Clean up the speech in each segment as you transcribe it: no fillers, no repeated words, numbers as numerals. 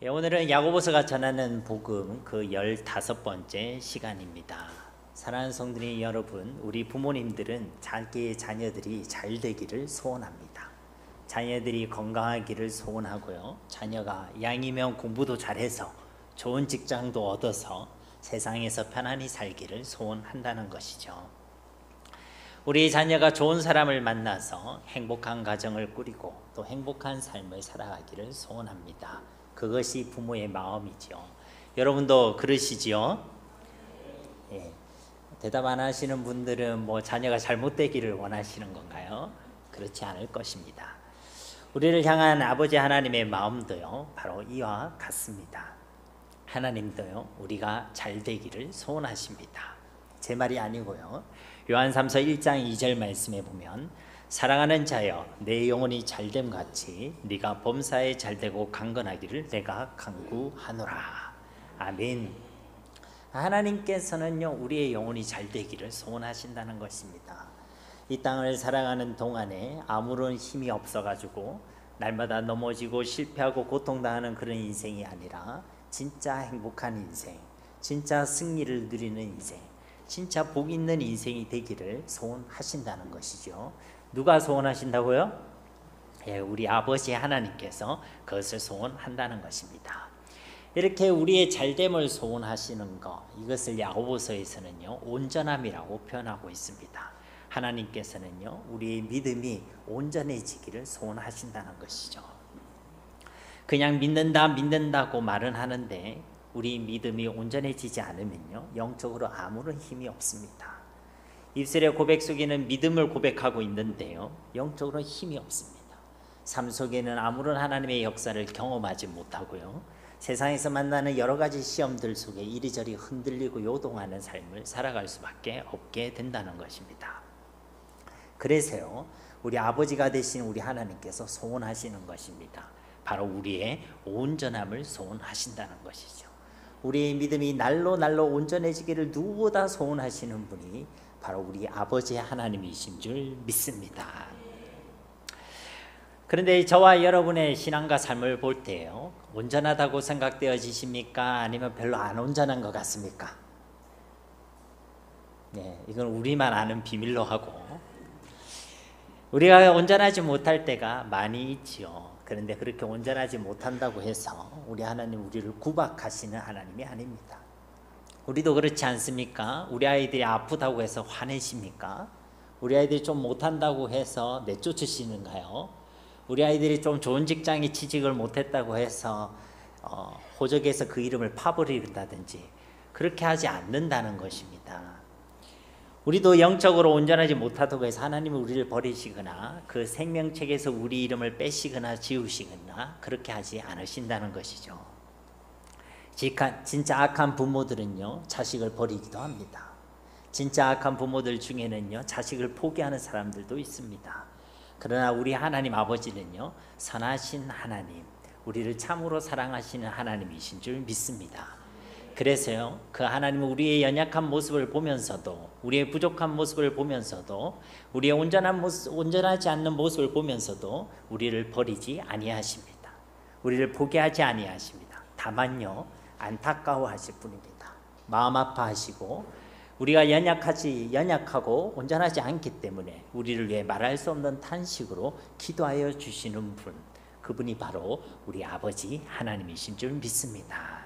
오늘은 야고보서가 전하는 복음 그 15번째 시간입니다. 사랑하는 성도님 여러분, 우리 부모님들은 자기의 자녀들이 잘 되기를 소원합니다. 자녀들이 건강하기를 소원하고요. 자녀가 양이면 공부도 잘해서 좋은 직장도 얻어서 세상에서 편안히 살기를 소원한다는 것이죠. 우리 자녀가 좋은 사람을 만나서 행복한 가정을 꾸리고 또 행복한 삶을 살아가기를 소원합니다. 그것이 부모의 마음이죠. 여러분도 그러시지요? 예. 대답 안 하시는 분들은 자녀가 잘못되기를 원하시는 건가요? 그렇지 않을 것입니다. 우리를 향한 아버지 하나님의 마음도요, 바로 이와 같습니다. 하나님도요, 우리가 잘 되기를 소원하십니다. 제 말이 아니고요. 요한 3서 1장 2절 말씀에 보면 사랑하는 자여 내 영혼이 잘됨 같이 네가 범사에 잘되고 강건하기를 내가 간구하노라. 아멘. 하나님께서는요, 우리의 영혼이 잘되기를 소원하신다는 것입니다. 이 땅을 살아가는 동안에 아무런 힘이 없어가지고 날마다 넘어지고 실패하고 고통당하는 그런 인생이 아니라 진짜 행복한 인생, 진짜 승리를 누리는 인생, 진짜 복 있는 인생이 되기를 소원하신다는 것이죠. 누가 소원하신다고요? 예, 우리 아버지 하나님께서 그것을 소원한다는 것입니다. 이렇게 우리의 잘됨을 소원하시는 것, 이것을 야고보서에서는요, 온전함이라고 표현하고 있습니다. 하나님께서는요, 우리의 믿음이 온전해지기를 소원하신다는 것이죠. 그냥 믿는다고 말은 하는데 우리 믿음이 온전해지지 않으면요, 영적으로 아무런 힘이 없습니다. 입술의 고백 속에는 믿음을 고백하고 있는데요, 영적으로 힘이 없습니다. 삶 속에는 아무런 하나님의 역사를 경험하지 못하고요, 세상에서 만나는 여러 가지 시험들 속에 이리저리 흔들리고 요동하는 삶을 살아갈 수밖에 없게 된다는 것입니다. 그래서요, 우리 아버지가 되신 우리 하나님께서 소원하시는 것입니다. 바로 우리의 온전함을 소원하신다는 것이죠. 우리의 믿음이 날로 온전해지기를 누구보다 소원하시는 분이 바로 우리 아버지 하나님이신 줄 믿습니다. 그런데 저와 여러분의 신앙과 삶을 볼 때요, 온전하다고 생각되어지십니까? 아니면 별로 안 온전한 것 같습니까? 네, 이건 우리만 아는 비밀로 하고, 우리가 온전하지 못할 때가 많이 있지요. 그런데 그렇게 온전하지 못한다고 해서 우리 하나님 우리를 구박하시는 하나님이 아닙니다. 우리도 그렇지 않습니까? 우리 아이들이 아프다고 해서 화내십니까? 우리 아이들이 좀 못한다고 해서 내쫓으시는가요? 우리 아이들이 좀 좋은 직장에 취직을 못했다고 해서 호적에서 그 이름을 파버린다든지 그렇게 하지 않는다는 것입니다. 우리도 영적으로 온전하지 못하다고 해서 하나님이 우리를 버리시거나 그 생명책에서 우리 이름을 빼시거나 지우시거나 그렇게 하지 않으신다는 것이죠. 진짜 악한 부모들은요, 자식을 버리기도 합니다. 진짜 악한 부모들 중에는요, 자식을 포기하는 사람들도 있습니다. 그러나 우리 하나님 아버지는요, 선하신 하나님, 우리를 참으로 사랑하시는 하나님이신 줄 믿습니다. 그래서요, 그 하나님은 우리의 연약한 모습을 보면서도, 우리의 부족한 모습을 보면서도, 우리의 온전하지 않는 모습을 보면서도 우리를 버리지 아니하십니다. 우리를 포기하지 아니하십니다. 다만요, 안타까워하실 뿐입니다. 마음 아파하시고 우리가 연약하고 온전하지 않기 때문에 우리를 위해 말할 수 없는 탄식으로 기도하여 주시는 분, 그분이 바로 우리 아버지 하나님이신 줄 믿습니다.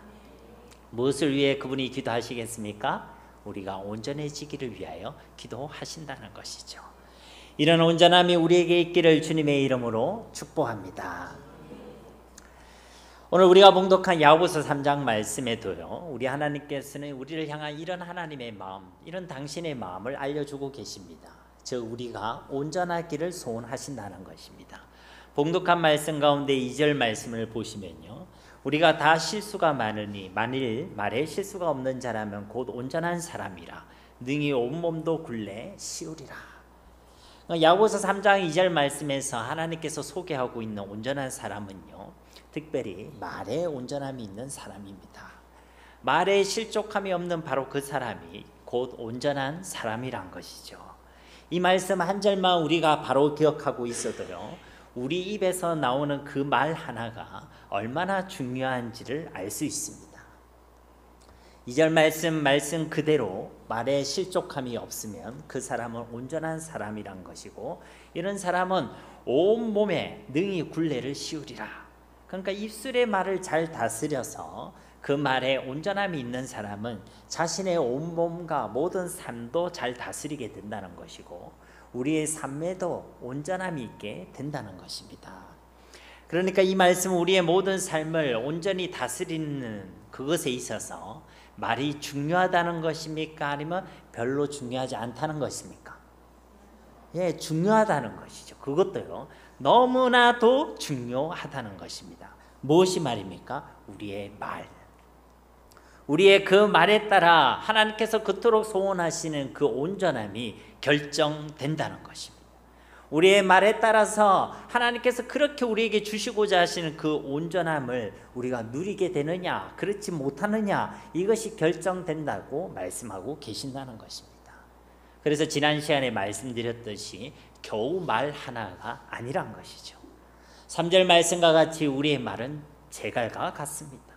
무엇을 위해 그분이 기도하시겠습니까? 우리가 온전해지기를 위하여 기도하신다는 것이죠. 이런 온전함이 우리에게 있기를 주님의 이름으로 축복합니다. 오늘 우리가 봉독한 야고보서 3장 말씀에도요, 우리 하나님께서는 우리를 향한 이런 하나님의 마음, 이런 당신의 마음을 알려주고 계십니다. 즉 우리가 온전하기를 소원하신다는 것입니다. 봉독한 말씀 가운데 2절 말씀을 보시면요, 우리가 다 실수가 많으니 만일 말에 실수가 없는 자라면 곧 온전한 사람이라 능히 온몸도 굴레 씌우리라. 야고보서 3장 2절 말씀에서 하나님께서 소개하고 있는 온전한 사람은요, 특별히 말에 온전함이 있는 사람입니다. 말에 실족함이 없는 바로 그 사람이 곧 온전한 사람이란 것이죠. 이 말씀 한 절만 우리가 바로 기억하고 있어도요, 우리 입에서 나오는 그 말 하나가 얼마나 중요한지를 알 수 있습니다. 2절 말씀 그대로 말에 실족함이 없으면 그 사람은 온전한 사람이란 것이고, 이런 사람은 온몸에 능히 굴레를 씌우리라. 그러니까 입술의 말을 잘 다스려서 그 말에 온전함이 있는 사람은 자신의 온몸과 모든 삶도 잘 다스리게 된다는 것이고, 우리의 삶에도 온전함이 있게 된다는 것입니다. 그러니까 이 말씀은 우리의 모든 삶을 온전히 다스리는 그것에 있어서 말이 중요하다는 것입니까? 아니면 별로 중요하지 않다는 것입니까? 예, 중요하다는 것이죠. 그것도요, 너무나도 중요하다는 것입니다. 무엇이 말입니까? 우리의 말. 우리의 그 말에 따라 하나님께서 그토록 소원하시는 그 온전함이 결정된다는 것입니다. 우리의 말에 따라서 하나님께서 그렇게 우리에게 주시고자 하시는 그 온전함을 우리가 누리게 되느냐, 그렇지 못하느냐, 이것이 결정된다고 말씀하고 계신다는 것입니다. 그래서 지난 시간에 말씀드렸듯이 겨우 말 하나가 아니란 것이죠. 3절 말씀과 같이 우리의 말은 제갈과 같습니다.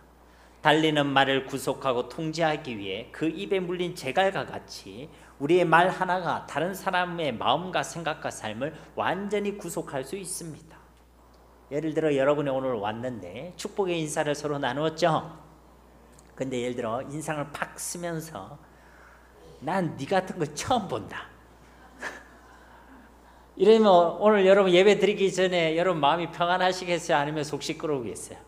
달리는 말을 구속하고 통제하기 위해 그 입에 물린 제갈과 같이 우리의 말 하나가 다른 사람의 마음과 생각과 삶을 완전히 구속할 수 있습니다. 예를 들어 여러분이 오늘 왔는데 축복의 인사를 서로 나누었죠. 근데 예를 들어 인상을 팍 쓰면서 난 네 같은 거 처음 본다. 이러면 오늘 여러분 예배 드리기 전에 여러분 마음이 평안하시겠어요? 아니면 속 시끄러우겠어요?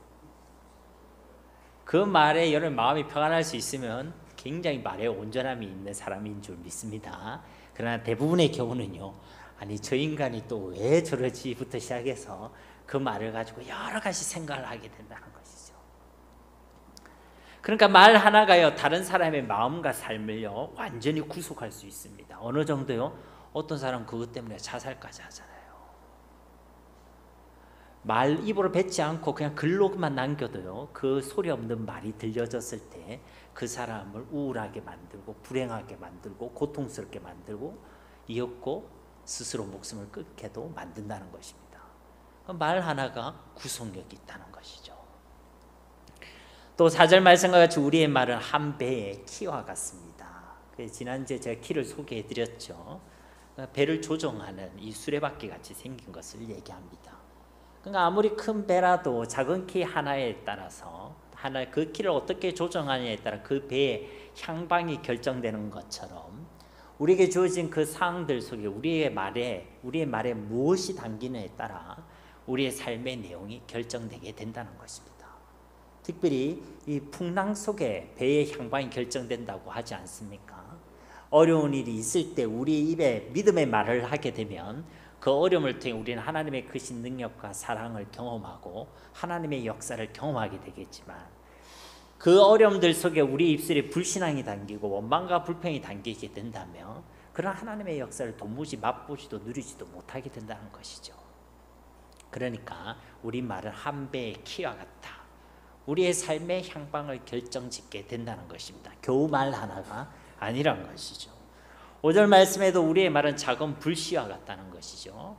그 말에 여러분 마음이 평안할 수 있으면 굉장히 말에 온전함이 있는 사람인 줄 믿습니다. 그러나 대부분의 경우는요, 아니 저 인간이 또 왜 저러지부터 시작해서 그 말을 가지고 여러 가지 생각을 하게 된다는 것이죠. 그러니까 말 하나가요, 다른 사람의 마음과 삶을요 완전히 구속할 수 있습니다. 어느 정도요? 어떤 사람은 그것 때문에 자살까지 하잖아요. 말 입으로 뱉지 않고 그냥 글로만 남겨도요, 그 소리 없는 말이 들려졌을 때 그 사람을 우울하게 만들고 불행하게 만들고 고통스럽게 만들고 이었고 스스로 목숨을 끊게도 만든다는 것입니다. 말 하나가 구속력이 있다는 것이죠. 또 4절 말씀과 같이 우리의 말은 한 배의 키와 같습니다. 지난주에 제가 키를 소개해 드렸죠. 배를 조종하는 이 수레바퀴 같이 생긴 것을 얘기합니다. 그러니까 아무리 큰 배라도 작은 키 하나에 따라서 그 키를 어떻게 조정하느냐에 따라 그 배의 향방이 결정되는 것처럼 우리에게 주어진 그 사항들 속에 우리의 말에 무엇이 담기느냐에 따라 우리의 삶의 내용이 결정되게 된다는 것입니다. 특별히 이 풍랑 속에 배의 향방이 결정된다고 하지 않습니까? 어려운 일이 있을 때 우리 입에 믿음의 말을 하게 되면 그 어려움을 통해 우리는 하나님의 크신 능력과 사랑을 경험하고 하나님의 역사를 경험하게 되겠지만, 그 어려움들 속에 우리 입술에 불신앙이 담기고 원망과 불평이 담기게 된다면 그런 하나님의 역사를 도무지 맛보지도 누리지도 못하게 된다는 것이죠. 그러니까 우리 말은 한 배의 키와 같다. 우리의 삶의 향방을 결정짓게 된다는 것입니다. 겨우 말 하나가 아니란 것이죠. 5절 말씀에도 우리의 말은 작은 불씨와 같다는 것이죠.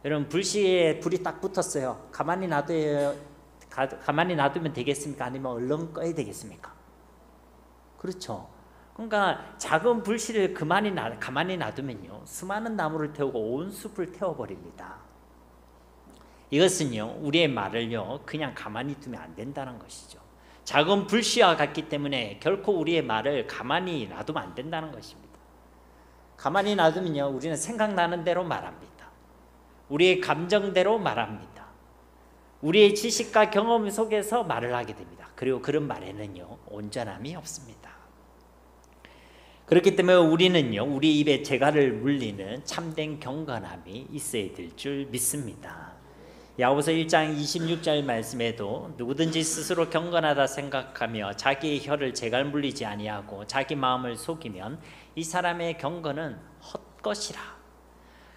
여러분, 불씨에 불이 딱 붙었어요. 가만히 놔두면 되겠습니까? 아니면 얼른 꺼야 되겠습니까? 그렇죠. 그러니까 작은 불씨를 가만히 놔두면요, 수많은 나무를 태우고 온 숲을 태워버립니다. 이것은요, 우리의 말을요 그냥 가만히 두면 안 된다는 것이죠. 작은 불씨와 같기 때문에 결코 우리의 말을 가만히 놔두면 안 된다는 것입니다. 가만히 놔두면요, 우리는 생각나는 대로 말합니다. 우리의 감정대로 말합니다. 우리의 지식과 경험 속에서 말을 하게 됩니다. 그리고 그런 말에는요, 온전함이 없습니다. 그렇기 때문에 우리는요, 우리 입에 재갈을 물리는 참된 경건함이 있어야 될 줄 믿습니다. 야고보서 1장 26절 말씀에도 누구든지 스스로 경건하다 생각하며 자기의 혀를 재갈 물리지 아니하고 자기 마음을 속이면 이 사람의 경건은 헛것이라.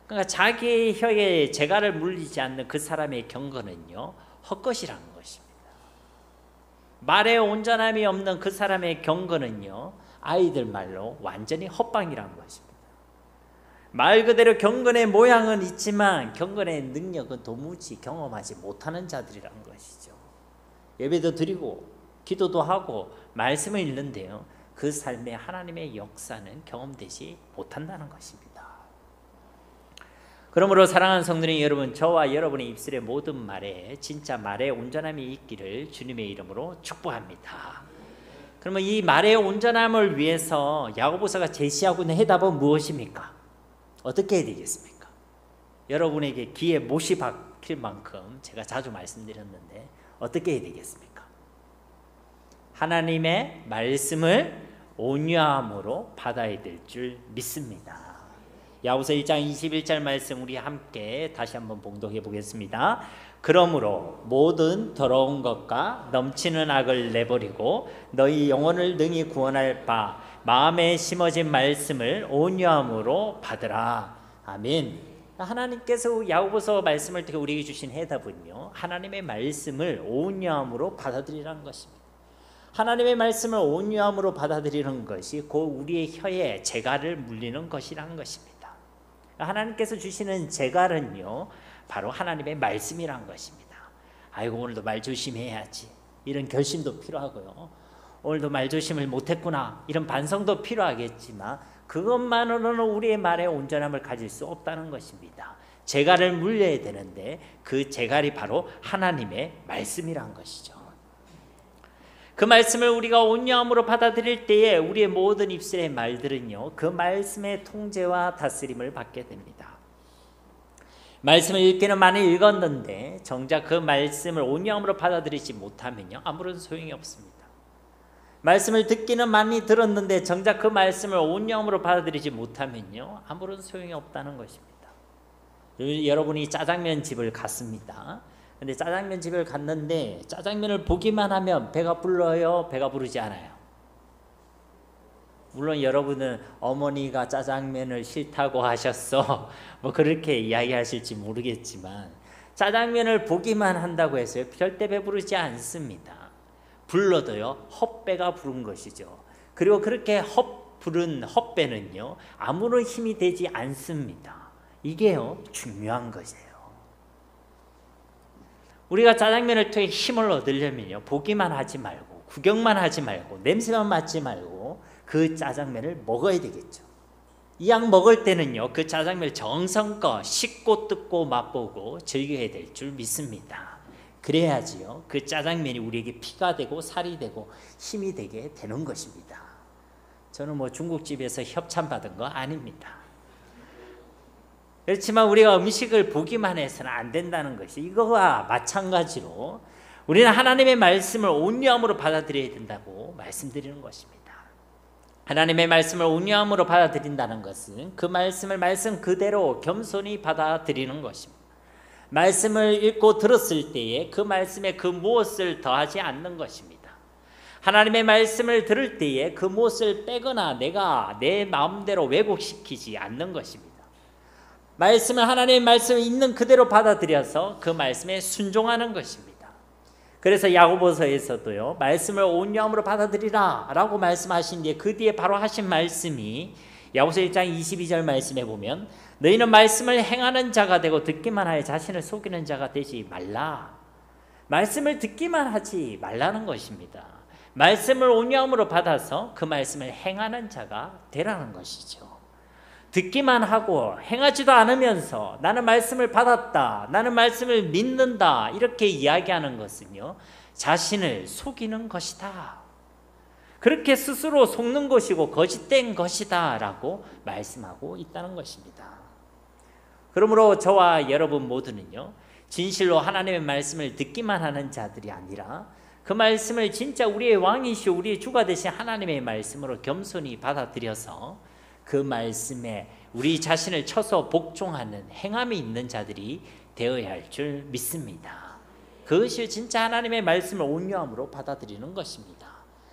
그러니까 자기의 혀에 재갈을 물리지 않는 그 사람의 경건은요, 헛것이라는 것입니다. 말에 온전함이 없는 그 사람의 경건은요, 아이들 말로 완전히 헛방이라는 것입니다. 말 그대로 경건의 모양은 있지만 경건의 능력은 도무지 경험하지 못하는 자들이란 것이죠. 예배도 드리고 기도도 하고 말씀을 읽는데요, 그 삶에 하나님의 역사는 경험되지 못한다는 것입니다. 그러므로 사랑하는 성도님 여러분, 저와 여러분의 입술의 모든 말에 진짜 말의 온전함이 있기를 주님의 이름으로 축복합니다. 그러면 이 말의 온전함을 위해서 야고보서가 제시하고 있는 해답은 무엇입니까? 어떻게 해야 되겠습니까? 여러분에게 귀에 못이 박힐 만큼 제가 자주 말씀드렸는데 어떻게 해야 되겠습니까? 하나님의 말씀을 온유함으로 받아야 될 줄 믿습니다. 야고보서 1장 21절 말씀 우리 함께 다시 한번 봉독해 보겠습니다. 그러므로 모든 더러운 것과 넘치는 악을 내버리고 너희 영혼을 능히 구원할 바 마음에 심어진 말씀을 온유함으로 받으라. 아멘. 하나님께서 야고보서 말씀을 통해 우리에게 주신 해답은요, 하나님의 말씀을 온유함으로 받아들이라는 것입니다. 하나님의 말씀을 온유함으로 받아들이는 것이 곧 우리의 혀에 재갈을 물리는 것이라는 것입니다. 하나님께서 주시는 재갈은요, 바로 하나님의 말씀이란 것입니다. 아이고, 오늘도 말 조심해야지, 이런 결심도 필요하고요, 오늘도 말 조심을 못했구나, 이런 반성도 필요하겠지만 그것만으로는 우리의 말의 온전함을 가질 수 없다는 것입니다. 재갈을 물려야 되는데 그 재갈이 바로 하나님의 말씀이란 것이죠. 그 말씀을 우리가 온유함으로 받아들일 때에 우리의 모든 입술의 말들은요, 그 말씀의 통제와 다스림을 받게 됩니다. 말씀을 읽기는 많이 읽었는데 정작 그 말씀을 온유함으로 받아들이지 못하면요, 아무런 소용이 없습니다. 말씀을 듣기는 많이 들었는데 정작 그 말씀을 온유함으로 받아들이지 못하면요, 아무런 소용이 없다는 것입니다. 여러분이 짜장면 집을 갔습니다. 근데 짜장면 집을 갔는데 짜장면을 보기만 하면 배가 불러요, 배가 부르지 않아요? 물론 여러분은 어머니가 짜장면을 싫다고 하셨어 뭐 그렇게 이야기하실지 모르겠지만 짜장면을 보기만 한다고 해서요, 절대 배부르지 않습니다. 불러도요, 헛배가 부른 것이죠. 그리고 그렇게 부른 헛배는요, 아무런 힘이 되지 않습니다. 이게요, 중요한 것이에요. 우리가 짜장면을 통해 힘을 얻으려면요, 보기만 하지 말고 구경만 하지 말고 냄새만 맡지 말고 그 짜장면을 먹어야 되겠죠. 이 약 먹을 때는요, 그 짜장면을 정성껏 씻고 뜯고 맛보고 즐겨야 될 줄 믿습니다. 그래야지요, 그 짜장면이 우리에게 피가 되고 살이 되고 힘이 되게 되는 것입니다. 저는 뭐 중국집에서 협찬 받은 거 아닙니다. 그렇지만 우리가 음식을 보기만 해서는 안 된다는 것이, 이거와 마찬가지로 우리는 하나님의 말씀을 온유함으로 받아들여야 된다고 말씀드리는 것입니다. 하나님의 말씀을 온유함으로 받아들인다는 것은 그 말씀을 말씀 그대로 겸손히 받아들이는 것입니다. 말씀을 읽고 들었을 때에 그 말씀에 그 무엇을 더하지 않는 것입니다. 하나님의 말씀을 들을 때에 그 무엇을 빼거나 내가 내 마음대로 왜곡시키지 않는 것입니다. 말씀을, 하나님의 말씀을 있는 그대로 받아들여서 그 말씀에 순종하는 것입니다. 그래서 야고보서에서도요, 말씀을 온유함으로 받아들이라 라고 말씀하신 뒤에 그 뒤에 바로 하신 말씀이 야고보서 1장 22절 말씀에 보면 너희는 말씀을 행하는 자가 되고 듣기만 하여 자신을 속이는 자가 되지 말라. 말씀을 듣기만 하지 말라는 것입니다. 말씀을 온유함으로 받아서 그 말씀을 행하는 자가 되라는 것이죠. 듣기만 하고 행하지도 않으면서 나는 말씀을 받았다, 나는 말씀을 믿는다, 이렇게 이야기하는 것은요, 자신을 속이는 것이다. 그렇게 스스로 속는 것이고 거짓된 것이다 라고 말씀하고 있다는 것입니다. 그러므로 저와 여러분 모두는요, 진실로 하나님의 말씀을 듣기만 하는 자들이 아니라 그 말씀을 진짜 우리의 왕이시오 우리의 주가 되신 하나님의 말씀으로 겸손히 받아들여서 그 말씀에 우리 자신을 쳐서 복종하는 행함이 있는 자들이 되어야 할 줄 믿습니다. 그것이 진짜 하나님의 말씀을 온유함으로 받아들이는 것입니다.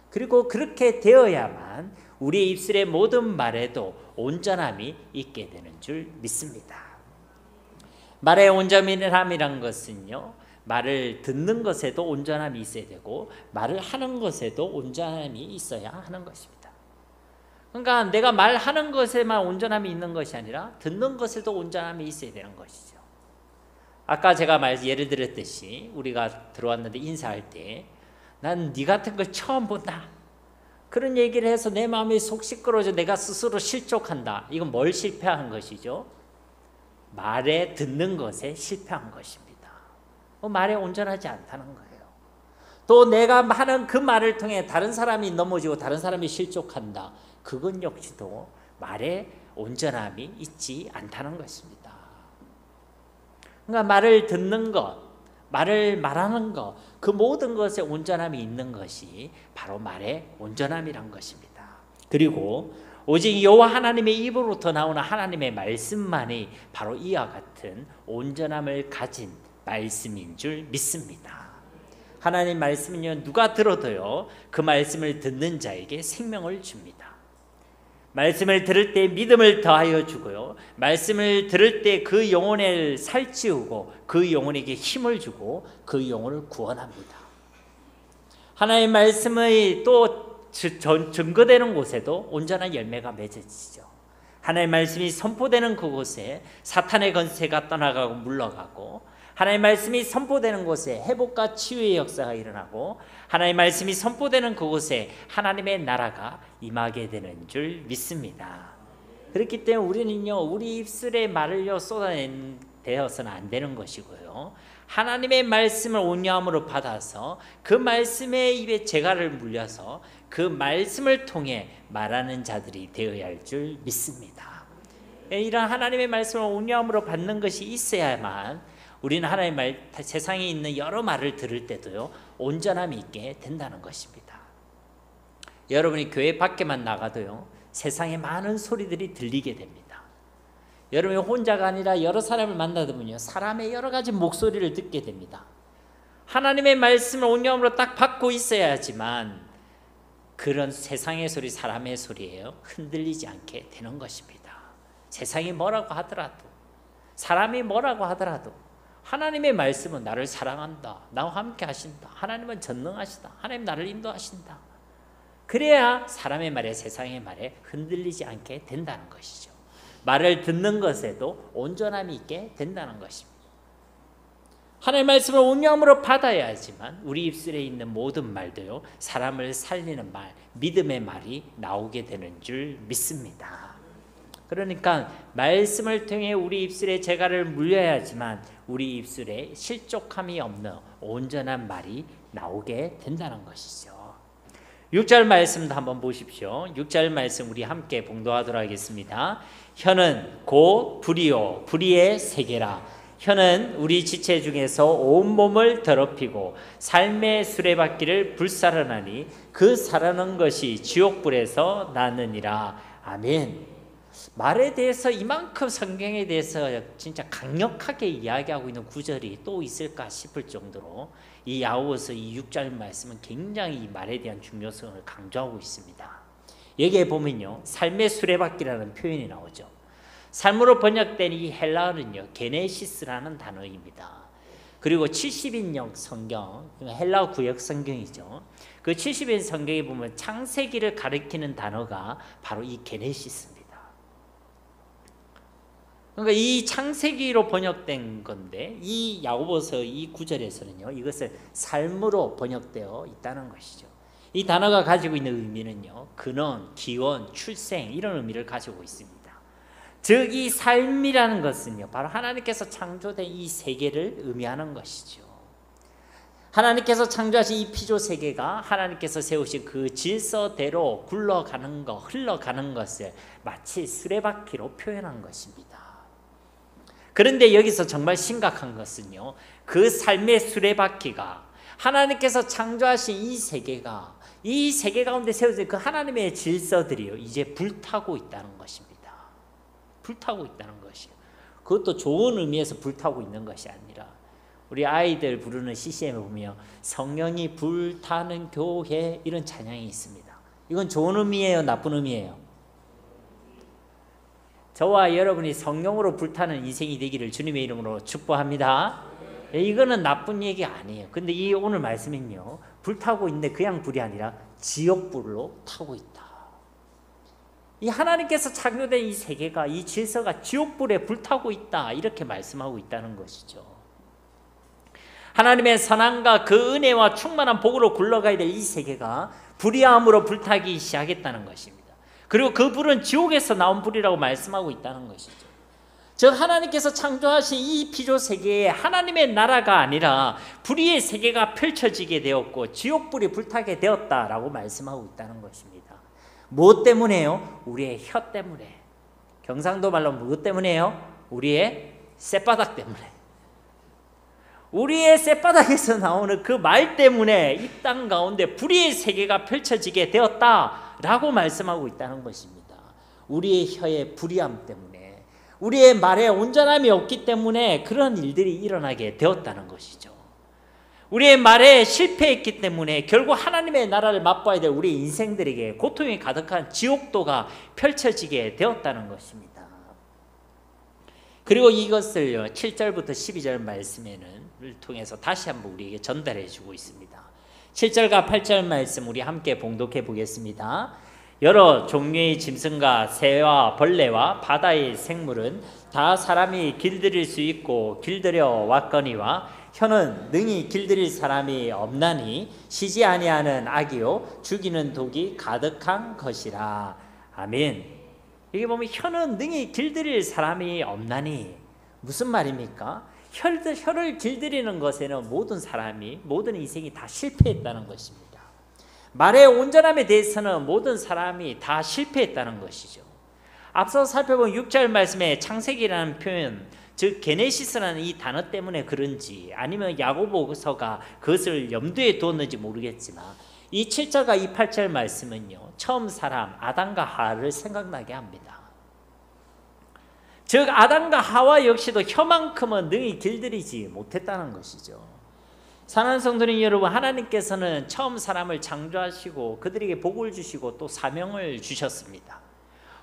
그리고 그렇게 되어야만 우리의 입술의 모든 말에도 온전함이 있게 되는 줄 믿습니다. 말의 온전함이란 것은요, 말을 듣는 것에도 온전함이 있어야 되고 말을 하는 것에도 온전함이 있어야 하는 것입니다. 그러니까 내가 말하는 것에만 온전함이 있는 것이 아니라 듣는 것에도 온전함이 있어야 되는 것이죠. 아까 제가 예를 들었듯이 우리가 들어왔는데 인사할 때 난 네 같은 걸 처음 본다, 그런 얘기를 해서 내 마음이 속 시끄러워져 내가 스스로 실족한다. 이건 뭘 실패한 것이죠? 말에 듣는 것에 실패한 것입니다. 말에 온전하지 않다는 거예요. 또 내가 하는 그 말을 통해 다른 사람이 넘어지고 다른 사람이 실족한다. 그건 역시도 말에 온전함이 있지 않다는 것입니다. 그러니까 말을 듣는 것, 말을 말하는 것, 그 모든 것에 온전함이 있는 것이 바로 말의 온전함이란 것입니다. 그리고 오직 여호와 하나님의 입으로부터 나오는 하나님의 말씀만이 바로 이와 같은 온전함을 가진 말씀인 줄 믿습니다. 하나님 말씀은요, 누가 들어도요 그 말씀을 듣는 자에게 생명을 줍니다. 말씀을 들을 때 믿음을 더하여 주고요, 말씀을 들을 때 그 영혼을 살찌우고 그 영혼에게 힘을 주고 그 영혼을 구원합니다. 하나님의 말씀의 또 증거되는 곳에도 온전한 열매가 맺어지죠. 하나님의 말씀이 선포되는 그곳에 사탄의 권세가 떠나가고 물러가고, 하나님의 말씀이 선포되는 곳에 회복과 치유의 역사가 일어나고, 하나님의 말씀이 선포되는 그곳에 하나님의 나라가 임하게 되는 줄 믿습니다. 그렇기 때문에 우리는요, 우리 입술의 말을요 쏟아내어서는 안 되는 것이고요, 하나님의 말씀을 온유함으로 받아서 그 말씀의 입에 재갈을 물려서 그 말씀을 통해 말하는 자들이 되어야 할 줄 믿습니다. 이런 하나님의 말씀을 온유함으로 받는 것이 있어야만 우리는 하나님의 말, 세상에 있는 여러 말을 들을 때도요 온전함이 있게 된다는 것입니다. 여러분이 교회 밖에만 나가도요 세상에 많은 소리들이 들리게 됩니다. 여러분이 혼자가 아니라 여러 사람을 만나다 보면요 사람의 여러 가지 목소리를 듣게 됩니다. 하나님의 말씀을 온유함으로 딱 받고 있어야지만 그런 세상의 소리, 사람의 소리예요 흔들리지 않게 되는 것입니다. 세상이 뭐라고 하더라도, 사람이 뭐라고 하더라도 하나님의 말씀은 나를 사랑한다, 나와 함께 하신다, 하나님은 전능하시다, 하나님 나를 인도하신다. 그래야 사람의 말에, 세상의 말에 흔들리지 않게 된다는 것이죠. 말을 듣는 것에도 온전함이 있게 된다는 것입니다. 하나님의 말씀을 온유함으로 받아야지만 우리 입술에 있는 모든 말도요 사람을 살리는 말, 믿음의 말이 나오게 되는 줄 믿습니다. 그러니까 말씀을 통해 우리 입술에 재갈을 물려야지만 우리 입술에 실족함이 없는 온전한 말이 나오게 된다는 것이죠. 6절 말씀도 한번 보십시오. 6절 말씀 우리 함께 봉독하도록 하겠습니다. 혀는 곧 불이요 불의의 세계라. 혀는 우리 지체 중에서 온몸을 더럽히고 삶의 수레바퀴를 불살라나니 그 살아난 것이 지옥불에서 나느니라. 아멘. 말에 대해서 이만큼 성경에 대해서 진짜 강력하게 이야기하고 있는 구절이 또 있을까 싶을 정도로 이 야고보서 이 6절 말씀은 굉장히 이 말에 대한 중요성을 강조하고 있습니다. 여기에 보면요 삶의 수레바퀴라는 표현이 나오죠. 삶으로 번역된 이 헬라어는요 게네시스라는 단어입니다. 그리고 70인역 성경, 헬라어 구역 성경이죠. 그 70인 성경에 보면 창세기를 가리키는 단어가 바로 이 게네시스입니다. 그러니까 이 창세기로 번역된 건데 이 야고보서 이 구절에서는요 이것을 삶으로 번역되어 있다는 것이죠. 이 단어가 가지고 있는 의미는요 근원, 기원, 출생 이런 의미를 가지고 있습니다. 즉 이 삶이라는 것은요 바로 하나님께서 창조된 이 세계를 의미하는 것이죠. 하나님께서 창조하신 이 피조 세계가 하나님께서 세우신 그 질서대로 굴러가는 것, 흘러가는 것을 마치 수레바퀴로 표현한 것입니다. 그런데 여기서 정말 심각한 것은요 그 삶의 수레바퀴가 하나님께서 창조하신 이 세계 가운데 세워진 그 하나님의 질서들이요 이제 불타고 있다는 것입니다. 불타고 있다는 것이요. 그것도 좋은 의미에서 불타고 있는 것이 아니라 우리 아이들 부르는 CCM에 보면 성령이 불타는 교회 이런 찬양이 있습니다. 이건 좋은 의미예요, 나쁜 의미예요? 저와 여러분이 성령으로 불타는 인생이 되기를 주님의 이름으로 축복합니다. 이거는 나쁜 얘기 아니에요. 근데 이 오늘 말씀은요 불타고 있는데 그냥 불이 아니라 지옥불로 타고 있다. 이 하나님께서 창조된 이 세계가, 이 질서가 지옥불에 불타고 있다, 이렇게 말씀하고 있다는 것이죠. 하나님의 선함과 그 은혜와 충만한 복으로 굴러가야 될 이 세계가 불의함으로 불타기 시작했다는 것입니다. 그리고 그 불은 지옥에서 나온 불이라고 말씀하고 있다는 것이죠. 즉 하나님께서 창조하신 이 피조 세계에 하나님의 나라가 아니라 불의의 세계가 펼쳐지게 되었고 지옥불이 불타게 되었다라고 말씀하고 있다는 것입니다. 무엇 때문에요? 우리의 혀 때문에. 경상도 말로 무엇 때문에요? 우리의 쌔바닥 때문에. 우리의 쌔바닥에서 나오는 그 말 때문에 이 땅 가운데 불의의 세계가 펼쳐지게 되었다라고 말씀하고 있다는 것입니다. 우리의 혀의 불의함 때문에, 우리의 말에 온전함이 없기 때문에 그런 일들이 일어나게 되었다는 것이죠. 우리의 말에 실패했기 때문에 결국 하나님의 나라를 맛봐야 될 우리 인생들에게 고통이 가득한 지옥도가 펼쳐지게 되었다는 것입니다. 그리고 이것을 7절부터 12절 말씀을 통해서 다시 한번 우리에게 전달해 주고 있습니다. 7절과 8절 말씀 우리 함께 봉독해 보겠습니다. 여러 종류의 짐승과 새와 벌레와 바다의 생물은 다 사람이 길들일 수 있고 길들여 왔거니와 혀는 능히 길들일 사람이 없나니 쉬지 아니하는 악이요 죽이는 독이 가득한 것이라. 아멘. 여기 보면 혀는 능히 길들일 사람이 없나니 무슨 말입니까? 혀를 길들이는 것에는 모든 사람이, 모든 인생이 다 실패했다는 것입니다. 말의 온전함에 대해서는 모든 사람이 다 실패했다는 것이죠. 앞서 살펴본 6절 말씀에 창세기라는 표현, 즉 게네시스라는 이 단어 때문에 그런지 아니면 야고보서가 그것을 염두에 두었는지 모르겠지만 이 7절과 이 8절 말씀은요, 처음 사람 아담과 하와를 생각나게 합니다. 즉 아담과 하와 역시도 혀만큼은 능히 길들이지 못했다는 것이죠. 사랑하는 성도님 여러분, 하나님께서는 처음 사람을 창조하시고 그들에게 복을 주시고 또 사명을 주셨습니다.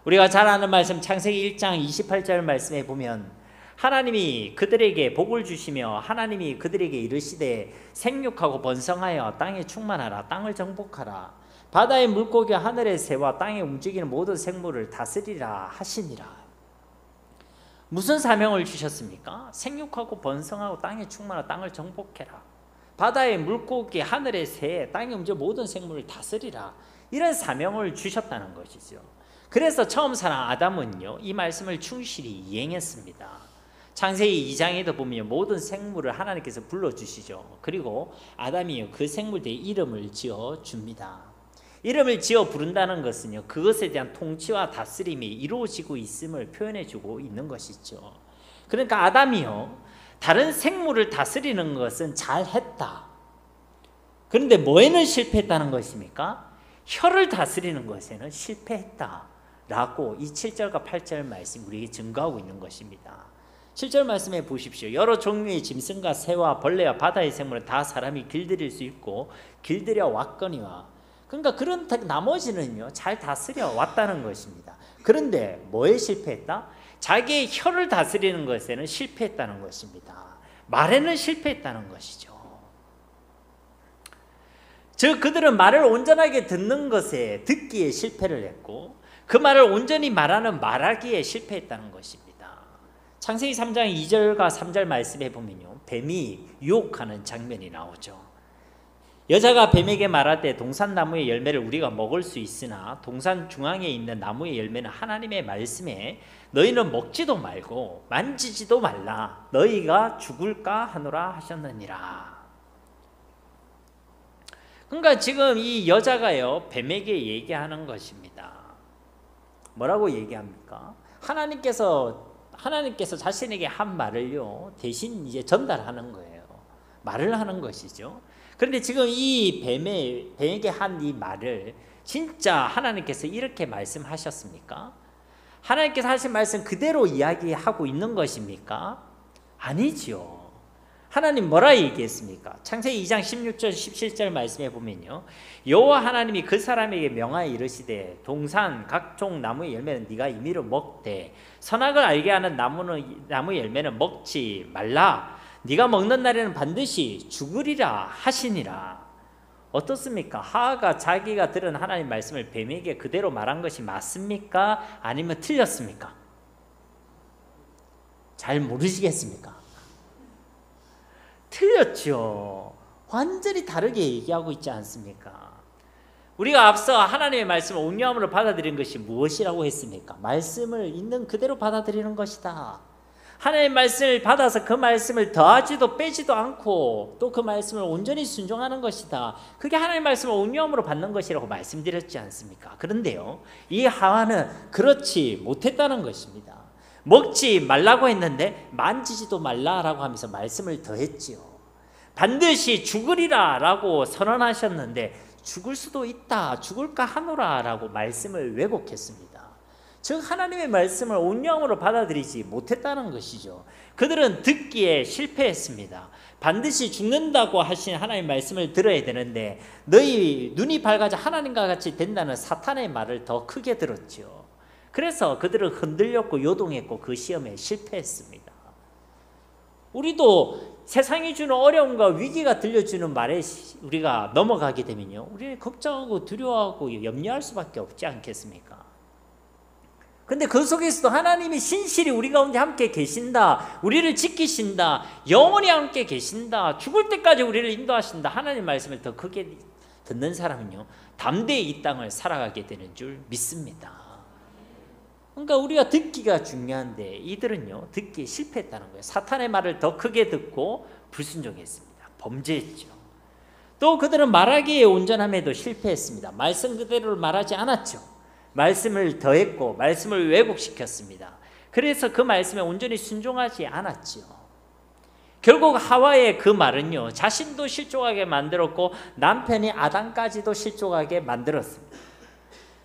우리가 잘 아는 말씀 창세기 1장 28절 말씀에 보면 하나님이 그들에게 복을 주시며 하나님이 그들에게 이르시되 생육하고 번성하여 땅에 충만하라, 땅을 정복하라, 바다의 물고기와 하늘의 새와 땅에 움직이는 모든 생물을 다스리라 하시니라. 무슨 사명을 주셨습니까? 생육하고 번성하고 땅에 충만하고 땅을 정복해라, 바다의 물고기, 하늘의 새, 땅에 움직이는 모든 생물을 다스리라, 이런 사명을 주셨다는 것이죠. 그래서 처음 사람 아담은요 이 말씀을 충실히 이행했습니다. 창세기 2장에도 보면 모든 생물을 하나님께서 불러주시죠. 그리고 아담이 그 생물들의 이름을 지어줍니다. 이름을 지어 부른다는 것은요 그것에 대한 통치와 다스림이 이루어지고 있음을 표현해주고 있는 것이죠. 그러니까 아담이요 다른 생물을 다스리는 것은 잘했다. 그런데 뭐에는 실패했다는 것입니까? 혀를 다스리는 것에는 실패했다라고 이 7절과 8절 말씀 우리에게 증거하고 있는 것입니다. 7절 말씀해 보십시오. 여러 종류의 짐승과 새와 벌레와 바다의 생물은 다 사람이 길들일 수 있고 길들여 왔거니와, 그러니까 그런 나머지는요 잘 다스려 왔다는 것입니다. 그런데 뭐에 실패했다? 자기의 혀를 다스리는 것에는 실패했다는 것입니다. 말에는 실패했다는 것이죠. 즉 그들은 말을 온전하게 듣는 것에 듣기에 실패를 했고 그 말을 온전히 말하는 말하기에 실패했다는 것입니다. 창세기 3장 2절과 3절 말씀에 보면요 뱀이 유혹하는 장면이 나오죠. 여자가 뱀에게 말할 때 동산 나무의 열매를 우리가 먹을 수 있으나 동산 중앙에 있는 나무의 열매는 하나님의 말씀에 너희는 먹지도 말고 만지지도 말라, 너희가 죽을까 하노라 하셨느니라. 그러니까 지금 이 여자가요 뱀에게 얘기하는 것입니다. 뭐라고 얘기합니까? 하나님께서 자신에게 한 말을요 대신 이제 전달하는 거예요. 말을 하는 것이죠. 그런데 지금 이 뱀에게 한 이 말을 진짜 하나님께서 이렇게 말씀하셨습니까? 하나님께서 하신 말씀 그대로 이야기하고 있는 것입니까? 아니지요. 하나님 뭐라 얘기했습니까? 창세기 2장 16절 17절 말씀에 보면요 여호와 하나님이 그 사람에게 명하여 이르시되 동산 각종 나무의 열매는 네가 임의로 먹되 선악을 알게 하는 나무 열매는 먹지 말라, 네가 먹는 날에는 반드시 죽으리라 하시니라. 어떻습니까? 하와가 자기가 들은 하나님 말씀을 뱀에게 그대로 말한 것이 맞습니까? 아니면 틀렸습니까? 잘 모르시겠습니까? 틀렸죠. 완전히 다르게 얘기하고 있지 않습니까? 우리가 앞서 하나님의 말씀을 온유함으로 받아들이는 것이 무엇이라고 했습니까? 말씀을 있는 그대로 받아들이는 것이다. 하나님의 말씀을 받아서 그 말씀을 더하지도 빼지도 않고 또 그 말씀을 온전히 순종하는 것이다. 그게 하나님의 말씀을 온유함으로 받는 것이라고 말씀드렸지 않습니까? 그런데요, 이 하와는 그렇지 못했다는 것입니다. 먹지 말라고 했는데 만지지도 말라라고 하면서 말씀을 더했지요. 반드시 죽으리라 라고 선언하셨는데 죽을 수도 있다, 죽을까 하노라 라고 말씀을 왜곡했습니다. 즉 하나님의 말씀을 온유함으로 받아들이지 못했다는 것이죠. 그들은 듣기에 실패했습니다. 반드시 죽는다고 하신 하나님의 말씀을 들어야 되는데 너희 눈이 밝아져 하나님과 같이 된다는 사탄의 말을 더 크게 들었죠. 그래서 그들은 흔들렸고 요동했고 그 시험에 실패했습니다. 우리도 세상이 주는 어려움과 위기가 들려주는 말에 우리가 넘어가게 되면요, 우리는 걱정하고 두려워하고 염려할 수밖에 없지 않겠습니까? 근데 그 속에서도 하나님이 신실히 우리 가운데 함께 계신다, 우리를 지키신다, 영원히 함께 계신다, 죽을 때까지 우리를 인도하신다, 하나님 말씀을 더 크게 듣는 사람은요, 담대히 이 땅을 살아가게 되는 줄 믿습니다. 그러니까 우리가 듣기가 중요한데 이들은요, 듣기에 실패했다는 거예요. 사탄의 말을 더 크게 듣고 불순종했습니다. 범죄했죠. 또 그들은 말하기에 온전함에도 실패했습니다. 말씀 그대로를 말하지 않았죠. 말씀을 더했고 말씀을 왜곡시켰습니다. 그래서 그 말씀에 온전히 순종하지 않았죠. 결국 하와의 그 말은요, 자신도 실족하게 만들었고 남편이 아담까지도 실족하게 만들었습니다.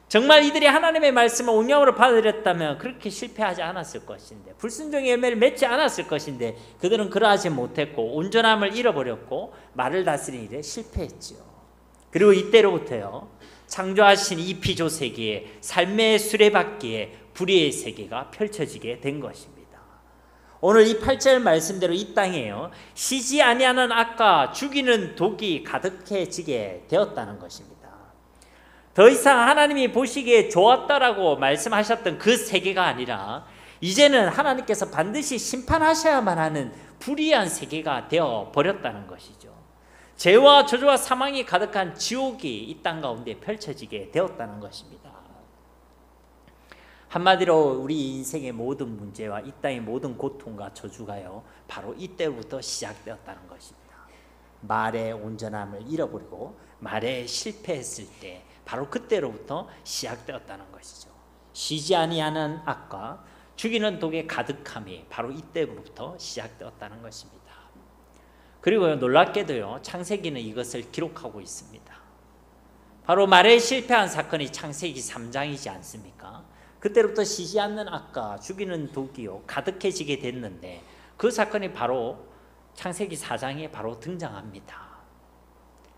정말 이들이 하나님의 말씀을 온유함으로 받아들였다면 그렇게 실패하지 않았을 것인데, 불순종의 열매를 맺지 않았을 것인데 그들은 그러하지 못했고 온전함을 잃어버렸고 말을 다스리는 일에 실패했지요. 그리고 이때로부터요, 창조하신 이 피조 세계에 삶의 수레바퀴에 불의의 세계가 펼쳐지게 된 것입니다. 오늘 이 8절 말씀대로 이 땅에요, 쉬지 아니하는 악과 죽이는 독이 가득해지게 되었다는 것입니다. 더 이상 하나님이 보시기에 좋았다라고 말씀하셨던 그 세계가 아니라 이제는 하나님께서 반드시 심판하셔야만 하는 불의한 세계가 되어 버렸다는 것이죠. 죄와 저주와 사망이 가득한 지옥이 이 땅 가운데 펼쳐지게 되었다는 것입니다. 한마디로 우리 인생의 모든 문제와 이 땅의 모든 고통과 저주가요, 바로 이때부터 시작되었다는 것입니다. 말의 온전함을 잃어버리고 말에 실패했을 때 바로 그때로부터 시작되었다는 것이죠. 쉬지 아니하는 악과 죽이는 독의 가득함이 바로 이때부터 시작되었다는 것입니다. 그리고 놀랍게도요, 창세기는 이것을 기록하고 있습니다. 바로 말에 실패한 사건이 창세기 3장이지 않습니까? 그때부터 쉬지 않는 악과 죽이는 독이요 가득해지게 됐는데 그 사건이 바로 창세기 4장에 바로 등장합니다.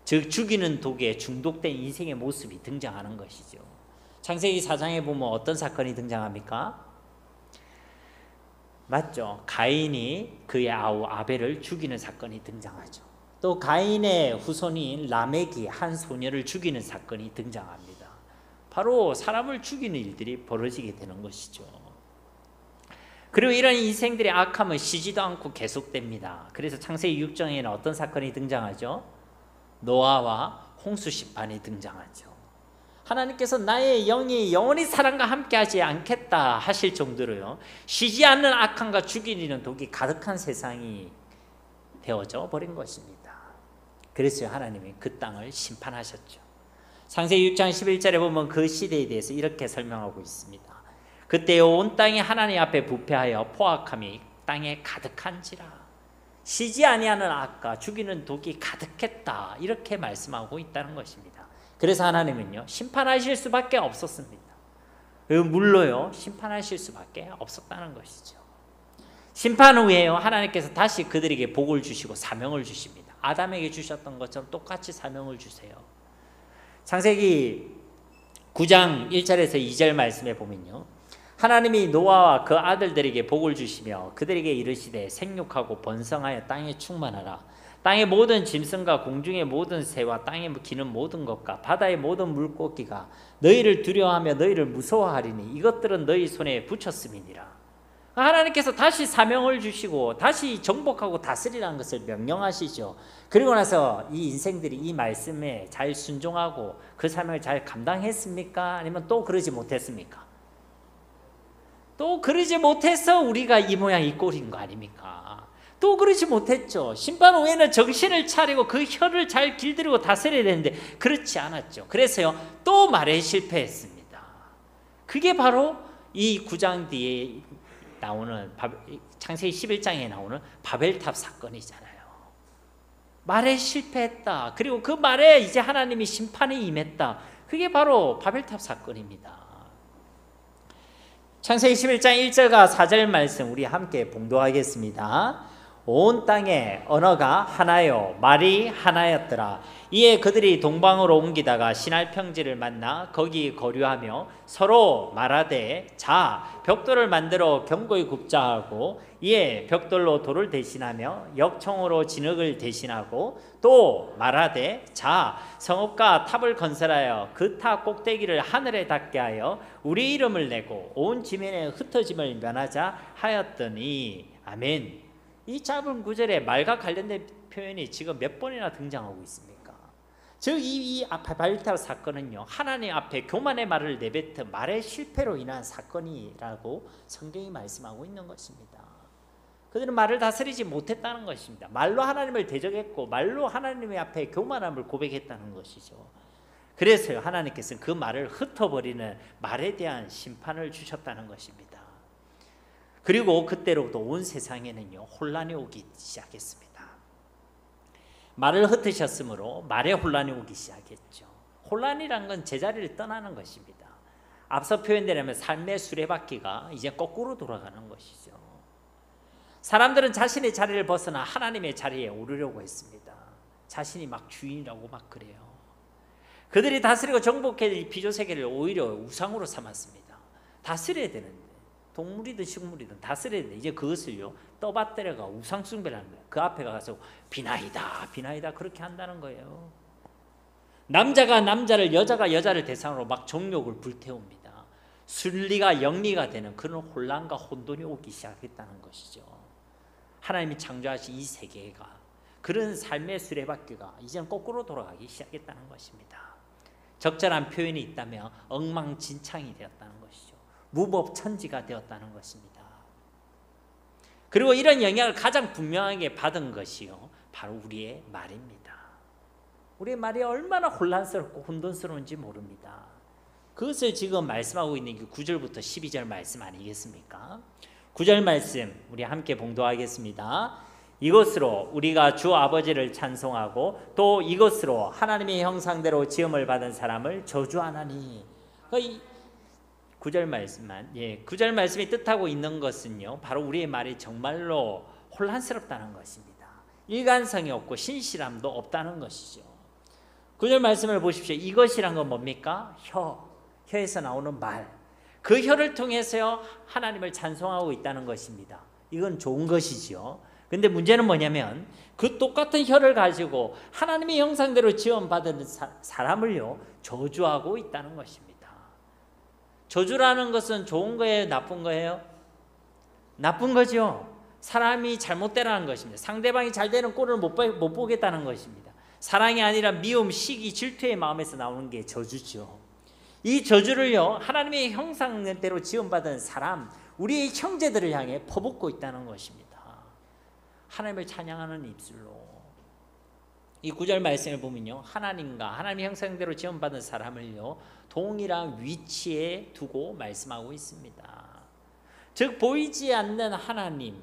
즉 죽이는 독에 중독된 인생의 모습이 등장하는 것이죠. 창세기 4장에 보면 어떤 사건이 등장합니까? 맞죠. 가인이 그의 아우 아벨을 죽이는 사건이 등장하죠. 또 가인의 후손인 라멕이 한 소녀를 죽이는 사건이 등장합니다. 바로 사람을 죽이는 일들이 벌어지게 되는 것이죠. 그리고 이런 인생들의 악함은 쉬지도 않고 계속됩니다. 그래서 창세기 6장에는 어떤 사건이 등장하죠? 노아와 홍수 심판이 등장하죠. 하나님께서 나의 영이 영원히 사람과 함께하지 않겠다 하실 정도로요, 쉬지 않는 악함과 죽이는 독이 가득한 세상이 되어져 버린 것입니다. 그래서 하나님이 그 땅을 심판하셨죠. 창세기 6장 11절에 보면 그 시대에 대해서 이렇게 설명하고 있습니다. 그때 온 땅이 하나님 앞에 부패하여 포악함이 땅에 가득한지라. 쉬지 아니하는 악과 죽이는 독이 가득했다, 이렇게 말씀하고 있다는 것입니다. 그래서 하나님은요, 심판하실 수밖에 없었습니다. 물로요, 심판하실 수밖에 없었다는 것이죠. 심판 후에요, 하나님께서 다시 그들에게 복을 주시고 사명을 주십니다. 아담에게 주셨던 것처럼 똑같이 사명을 주세요. 창세기 9장 1절에서 2절 말씀에 보면요, 하나님이 노아와 그 아들들에게 복을 주시며 그들에게 이르시되 생육하고 번성하여 땅에 충만하라. 땅의 모든 짐승과 공중의 모든 새와 땅에 기는 모든 것과 바다의 모든 물고기가 너희를 두려워하며 너희를 무서워하리니 이것들은 너희 손에 붙였음이니라. 하나님께서 다시 사명을 주시고 다시 정복하고 다스리라는 것을 명령하시죠. 그리고 나서 이 인생들이 이 말씀에 잘 순종하고 그 사명을 잘 감당했습니까? 아니면 또 그러지 못했습니까? 또 그러지 못해서 우리가 이 모양 이 꼴인 거 아닙니까? 또 그러지 못했죠. 심판 후에는 정신을 차리고 그 혀를 잘 길들이고 다스려야 되는데 그렇지 않았죠. 그래서요 또 말에 실패했습니다. 그게 바로 이 9장 뒤에 나오는 창세기 11장에 나오는 바벨탑 사건이잖아요. 말에 실패했다. 그리고 그 말에 이제 하나님이 심판이 임했다. 그게 바로 바벨탑 사건입니다. 창세기 11장 1절과 4절 말씀 우리 함께 봉독하겠습니다. 온 땅에 언어가 하나요 말이 하나였더라. 이에 그들이 동방으로 옮기다가 시날 평지를 만나 거기 거류하며 서로 말하되 자 벽돌을 만들어 견고히 굽자 하고 이에 벽돌로 돌을 대신하며 역청으로 진흙을 대신하고 또 말하되 자 성읍과 탑을 건설하여 그 탑 꼭대기를 하늘에 닿게 하여 우리 이름을 내고 온 지면에 흩어짐을 면하자 하였더니 아멘. 이 짧은 구절에 말과 관련된 표현이 지금 몇 번이나 등장하고 있습니까? 즉 이 바벨탑 사건은요 하나님 앞에 교만의 말을 내뱉은 말의 실패로 인한 사건이라고 성경이 말씀하고 있는 것입니다. 그들은 말을 다스리지 못했다는 것입니다. 말로 하나님을 대적했고 말로 하나님의 앞에 교만함을 고백했다는 것이죠. 그래서 하나님께서는 그 말을 흩어버리는 말에 대한 심판을 주셨다는 것입니다. 그리고 그때로부터 온 세상에는요 혼란이 오기 시작했습니다. 말을 흩으셨으므로 말에 혼란이 오기 시작했죠. 혼란이란 건 제자리를 떠나는 것입니다. 앞서 표현되려면 삶의 수레바퀴가 이제 거꾸로 돌아가는 것이죠. 사람들은 자신의 자리를 벗어나 하나님의 자리에 오르려고 했습니다. 자신이 막 주인이라고 막 그래요. 그들이 다스리고 정복해야 될 피조세계를 오히려 우상으로 삼았습니다. 다스려야 되는데 동물이든 식물이든 다스려야 돼. 이제 그것을요 떠받들여가 우상 숭배를 하는 거예요. 그 앞에 가서 비나이다 비나이다 그렇게 한다는 거예요. 남자가 남자를 여자가 여자를 대상으로 막 정욕을 불태웁니다. 순리가 영리가 되는 그런 혼란과 혼돈이 오기 시작했다는 것이죠. 하나님이 창조하신 이 세계가 그런 삶의 수레바퀴가 이제는 거꾸로 돌아가기 시작했다는 것입니다. 적절한 표현이 있다면 엉망진창이 되었다는 것이죠. 무법천지가 되었다는 것입니다. 그리고 이런 영향을 가장 분명하게 받은 것이요 바로 우리의 말입니다. 우리의 말이 얼마나 혼란스럽고 혼돈스러운지 모릅니다. 그것을 지금 말씀하고 있는 게 9절부터 12절 말씀 아니겠습니까? 9절 말씀 우리 함께 봉독하겠습니다. 이것으로 우리가 주 아버지를 찬송하고 또 이것으로 하나님의 형상대로 지음을 받은 사람을 저주하나니. 9절 말씀만 9절 말씀이 뜻하고 있는 것은요 바로 우리의 말이 정말로 혼란스럽다는 것입니다. 일관성이 없고 신실함도 없다는 것이죠. 9절 말씀을 보십시오. 이것이란 건 뭡니까? 혀에서 나오는 말. 그 혀를 통해서 하나님을 찬송하고 있다는 것입니다. 이건 좋은 것이죠. 근데 문제는 뭐냐면 그 똑같은 혀를 가지고 하나님의 형상대로 지음받은 사람을요 저주하고 있다는 것입니다. 저주라는 것은 좋은 거예요? 나쁜 거예요? 나쁜 거죠. 사람이 잘못되라는 것입니다. 상대방이 잘 되는 꼴을 못 보겠다는 것입니다. 사랑이 아니라 미움, 시기, 질투의 마음에서 나오는 게 저주죠. 이 저주를요 하나님의 형상대로 지음받은 사람, 우리의 형제들을 향해 퍼붓고 있다는 것입니다. 하나님을 찬양하는 입술로. 이 9절 말씀을 보면요 하나님과 하나님의 형상대로 지음받은 사람을요 동일한 위치에 두고 말씀하고 있습니다. 즉 보이지 않는 하나님을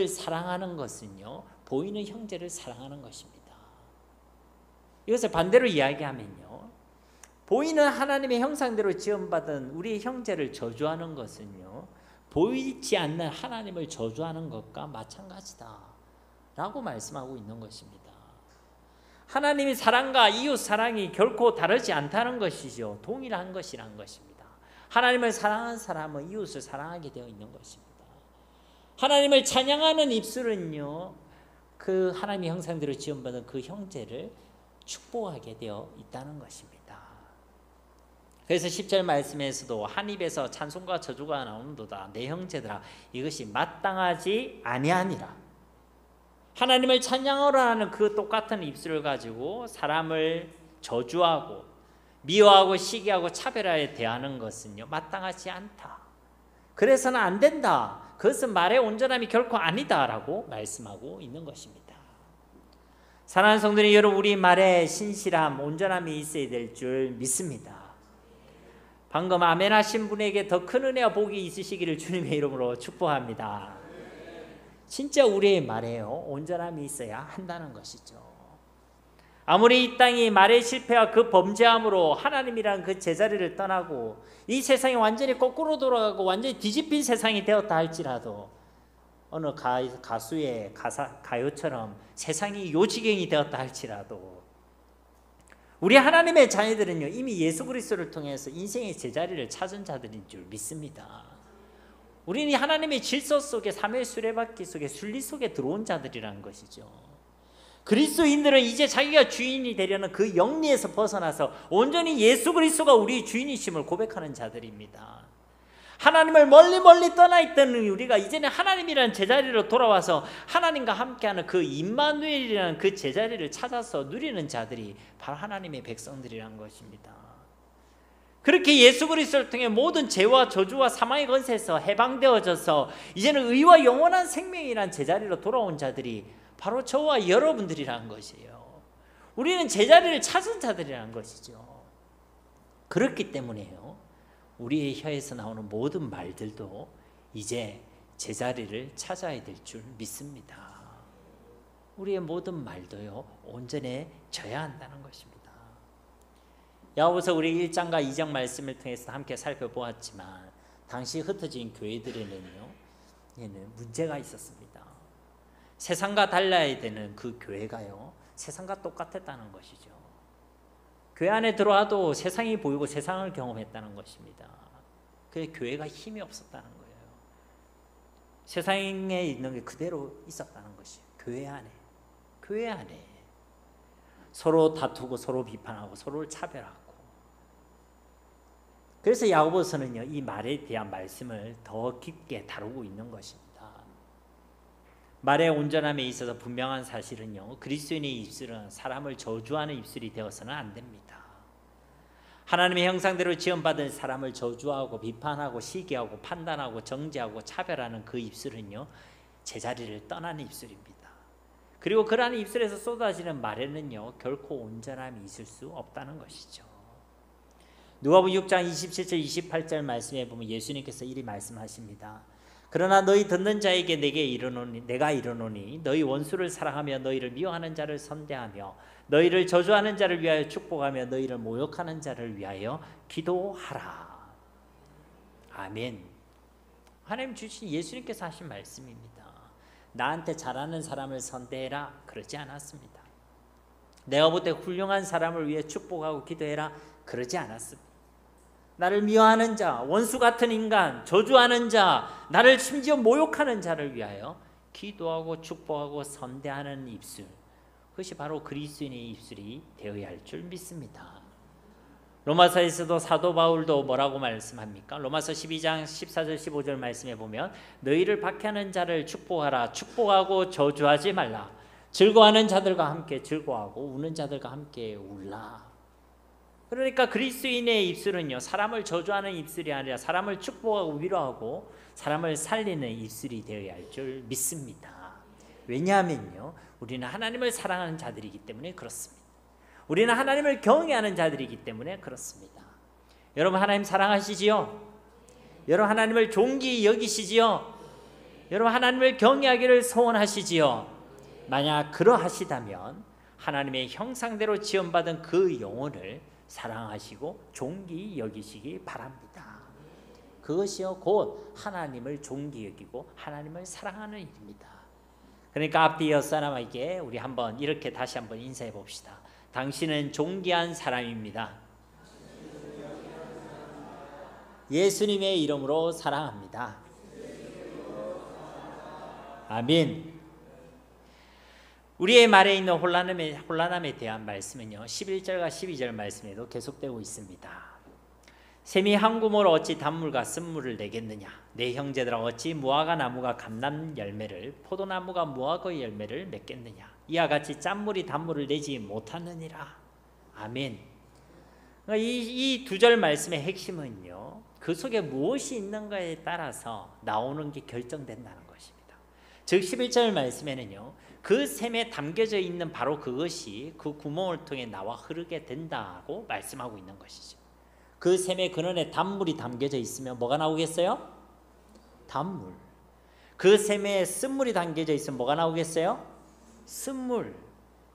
사랑하는 것은요 보이는 형제를 사랑하는 것입니다. 이것을 반대로 이야기하면요 보이는 하나님의 형상대로 지음받은 우리 형제를 저주하는 것은요 보이지 않는 하나님을 저주하는 것과 마찬가지다 라고 말씀하고 있는 것입니다. 하나님의 사랑과 이웃 사랑이 결코 다르지 않다는 것이죠. 동일한 것이란 것입니다. 하나님을 사랑하는 사람은 이웃을 사랑하게 되어 있는 것입니다. 하나님을 찬양하는 입술은요 그 하나님의 형상대로 지음받은 그 형제를 축복하게 되어 있다는 것입니다. 그래서 10절 말씀에서도 한 입에서 찬송과 저주가 나오는도다. 내 형제들아 이것이 마땅하지 아니하니라. 하나님을 찬양하라 하는 그 똑같은 입술을 가지고 사람을 저주하고 미워하고 시기하고 차별하여 대하는 것은요 마땅하지 않다. 그래서는 안 된다. 그것은 말의 온전함이 결코 아니다라고 말씀하고 있는 것입니다. 사랑하는 성도님 여러분, 우리 말에 신실함, 온전함이 있어야 될 줄 믿습니다. 방금 아멘 하신 분에게 더 큰 은혜와 복이 있으시기를 주님의 이름으로 축복합니다. 진짜 우리의 말에요 온전함이 있어야 한다는 것이죠. 아무리 이 땅이 말의 실패와 그 범죄함으로 하나님이란 그 제자리를 떠나고 이 세상이 완전히 거꾸로 돌아가고 완전히 뒤집힌 세상이 되었다 할지라도 어느 가수의 가요처럼 세상이 요지경이 되었다 할지라도 우리 하나님의 자녀들은요 이미 예수 그리스도를 통해서 인생의 제자리를 찾은 자들인 줄 믿습니다. 우리는 하나님의 질서 속에 삶의 수레바퀴 속에 순리 속에 들어온 자들이라는 것이죠. 그리스도인들은 이제 자기가 주인이 되려는 그 영리에서 벗어나서 온전히 예수 그리스도가 우리 주인이심을 고백하는 자들입니다. 하나님을 멀리 떠나 있던 우리가 이제는 하나님이라는 제자리로 돌아와서 하나님과 함께하는 그 임마누엘이라는 그 제자리를 찾아서 누리는 자들이 바로 하나님의 백성들이라는 것입니다. 그렇게 예수 그리스도를 통해 모든 죄와 저주와 사망의 권세에서 해방되어져서 이제는 의와 영원한 생명이라는 제자리로 돌아온 자들이 바로 저와 여러분들이라는 것이에요. 우리는 제자리를 찾은 자들이라는 것이죠. 그렇기 때문에요 우리의 혀에서 나오는 모든 말들도 이제 제자리를 찾아야 될 줄 믿습니다. 우리의 모든 말도요 온전해져야 한다는 것입니다. 야고보서 우리 1장과 2장 말씀을 통해서 함께 살펴보았지만 당시 흩어진 교회들에는요 문제가 있었습니다. 세상과 달라야 되는 그 교회가요 세상과 똑같았다는 것이죠. 교회 안에 들어와도 세상이 보이고 세상을 경험했다는 것입니다. 그래서 교회가 힘이 없었다는 거예요. 세상에 있는 게 그대로 있었다는 것이에요. 교회 안에 서로 다투고 서로 비판하고 서로를 차별하고. 그래서 야고보서는요 이 말에 대한 말씀을 더 깊게 다루고 있는 것입니다. 말의 온전함에 있어서 분명한 사실은요 그리스도인의 입술은 사람을 저주하는 입술이 되어서는 안 됩니다. 하나님의 형상대로 지음받은 사람을 저주하고 비판하고 시기하고 판단하고 정죄하고 차별하는 그 입술은요 제자리를 떠나는 입술입니다. 그리고 그러한 입술에서 쏟아지는 말에는요 결코 온전함이 있을 수 없다는 것이죠. 누가복음 6장 27절 28절 말씀에 보면 예수님께서 이리 말씀하십니다. 그러나 너희 듣는 자에게 내가 이르노니 너희 원수를 사랑하며 너희를 미워하는 자를 선대하며 너희를 저주하는 자를 위하여 축복하며 너희를 모욕하는 자를 위하여 기도하라. 아멘. 하나님 주신 예수님께서 하신 말씀입니다. 나한테 잘하는 사람을 선대해라 그러지 않았습니다. 내가 볼 때 훌륭한 사람을 위해 축복하고 기도해라 그러지 않았습니다. 나를 미워하는 자, 원수 같은 인간, 저주하는 자, 나를 심지어 모욕하는 자를 위하여 기도하고 축복하고 선대하는 입술, 그것이 바로 그리스도인의 입술이 되어야 할 줄 믿습니다. 로마서에서도 사도 바울도 뭐라고 말씀합니까? 로마서 12장 14절 15절 말씀에 보면 너희를 박해하는 자를 축복하라. 축복하고 저주하지 말라. 즐거워하는 자들과 함께 즐거워하고 우는 자들과 함께 울라. 그러니까 그리스도인의 입술은요 사람을 저주하는 입술이 아니라 사람을 축복하고 위로하고 사람을 살리는 입술이 되어야 할 줄 믿습니다. 왜냐하면요 우리는 하나님을 사랑하는 자들이기 때문에 그렇습니다. 우리는 하나님을 경외하는 자들이기 때문에 그렇습니다. 여러분 하나님 사랑하시지요? 여러분 하나님을 존귀 여기시지요? 여러분 하나님을 경외하기를 소원하시지요? 만약 그러하시다면 하나님의 형상대로 지음받은 그 영혼을 사랑하시고 존귀 여기시기 바랍니다. 그것이요 곧 하나님을 존귀 여기고 하나님을 사랑하는 일입니다. 그러니까 앞뒤 여 사람에게 우리 한번 이렇게 다시 한번 인사해 봅시다. 당신은 존귀한 사람입니다. 예수님의 이름으로 사랑합니다. 아멘. 우리의 말에 있는 혼란함에 대한 말씀은요 11절과 12절 말씀에도 계속되고 있습니다. 샘이 한 구멍으로 어찌 단물과 쓴물을 내겠느냐? 내 형제들아 어찌 무화과 나무가 감람 열매를 포도나무가 무화과의 열매를 맺겠느냐? 이와 같이 짠물이 단물을 내지 못하느니라. 아멘. 이 두 절 말씀의 핵심은요 그 속에 무엇이 있는가에 따라서 나오는 게 결정된다는 것입니다. 즉 11절 말씀에는요 그 샘에 담겨져 있는 바로 그것이 그 구멍을 통해 나와 흐르게 된다고 말씀하고 있는 것이죠. 그 샘의 근원에 단물이 담겨져 있으면 뭐가 나오겠어요? 단물. 그 샘에 쓴물이 담겨져 있으면 뭐가 나오겠어요? 쓴물.